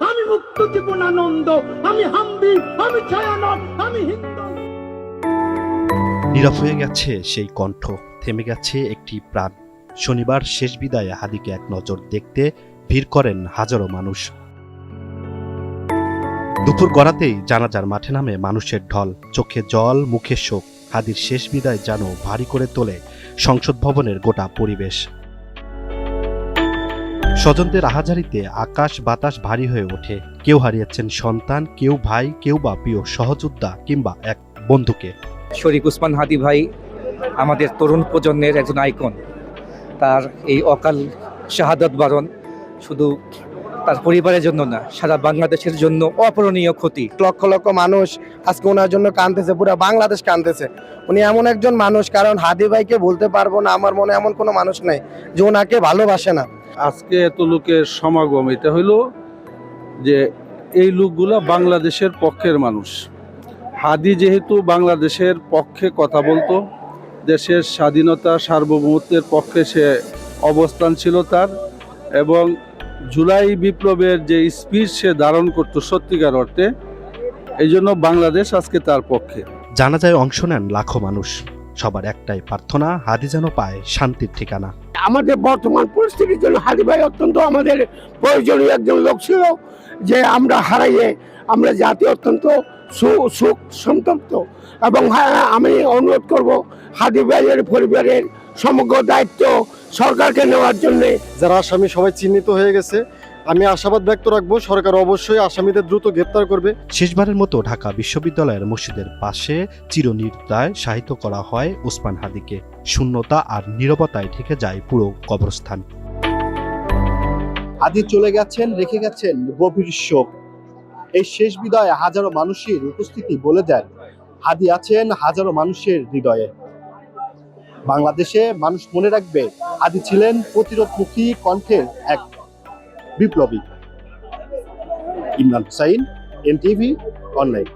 আমি মুক্ত জীবন আনন্দ, আমি হাম্বি, আমি ছায়ানট, আমি হিন্দু। নীরব হয়ে গেছে সেই কণ্ঠ, থেমে গেছে একটি প্রাণ। শনিবার শেষ বিদায়ে হাদিকে এক নজর দেখতে ভিড় করেন হাজারো মানুষ। দুপুর গড়াতেই জানাজার মাঠে নামে মানুষের ঢল, চোখে জল, মুখে শোক। হাদির শেষ বিদায় যেন ভারী করে তোলে সংসদ ভবনের গোটা পরিবেশ। স্বজনদের আহাজারিতে আকাশ বাতাস ভারী হয়ে ওঠে। কেউ হারিয়েছেন সন্তান, কেউ ভাই, কেউ বা প্রিয় সহযোদ্ধা কিংবা এক বন্ধুকে। শরীফ ওসমান হাদি ভাই আমাদের তরুণ প্রজন্মের একজন আইকন। তার এই অকাল শাহাদাত বরণ শুধু তার পরিবারের জন্য না, সারা বাংলাদেশের জন্য অপূরণীয় ক্ষতি। লক্ষ লক্ষ মানুষ আজকে ওনার জন্য কাঁদতেছে, পুরো বাংলাদেশ কাঁদতেছে। উনি এমন একজন মানুষ, কারণ হাদি ভাইকে বলতে পারবো না, আমার মনে এমন কোনো মানুষ নেই যে ওনাকে ভালোবাসে না। আজকে এত লোকের সমাগম, এটা হইলো যে এই লোকগুলা বাংলাদেশের পক্ষের মানুষ। হাদি যেহেতু বাংলাদেশের পক্ষে কথা বলতো, দেশের স্বাধীনতা সার্বভৌমত্বের পক্ষে সে অবস্থান ছিল তার, এবং জুলাই বিপ্লবের যে স্পিচ সে ধারণ করতো সত্যিকার অর্থে, এই জন্য বাংলাদেশ আজকে তার পক্ষে। জানাজায় অংশ নেন লাখো মানুষ। সবার একটাই প্রার্থনা, হাদি যেন পায় শান্তির ঠিকানা। আমাদের বর্তমান পরিস্থিতির জন্য হাদি ভাই অত্যন্ত আমাদের প্রয়োজনীয় একজন লোক ছিল, যে আমরা হারাইয়ে আমরা জাতি অত্যন্ত সুখ সন্তপ্ত। এবং আমি অনুরোধ করব হাদি ভাইয়ের পরিবারের সমগ্র দায়িত্ব সরকারকে নেওয়ার জন্য। যারা আসামি সবাই চিহ্নিত হয়ে গেছে, আমি আশাবাদ ব্যক্ত রাখবো সরকার অবশ্যই আসামিদের দ্রুত গ্রেপ্তার করবে। শেষবারের মতো ঢাকা বিশ্ববিদ্যালয়ের মসজিদের পাশে চিরনির্দয় শায়িত করা হয় ওসমান হাদিকে। শূন্যতা আর নীরবতায় ঢেকে যায় পুরো কবরস্থান। হাদি চলে গেছেন, রেখে গেছেন গভীর শোক। এই শেষ বিদায়ে হাজারো মানুষের উপস্থিতি বলে দেন হাদি আছেন হাজারো মানুষের হৃদয়ে। বাংলাদেশে মানুষ মনে রাখবে হাদি ছিলেন প্রতিরোধমুখী কণ্ঠের এক বিপ্লবী। Imran Hussain, NTV online.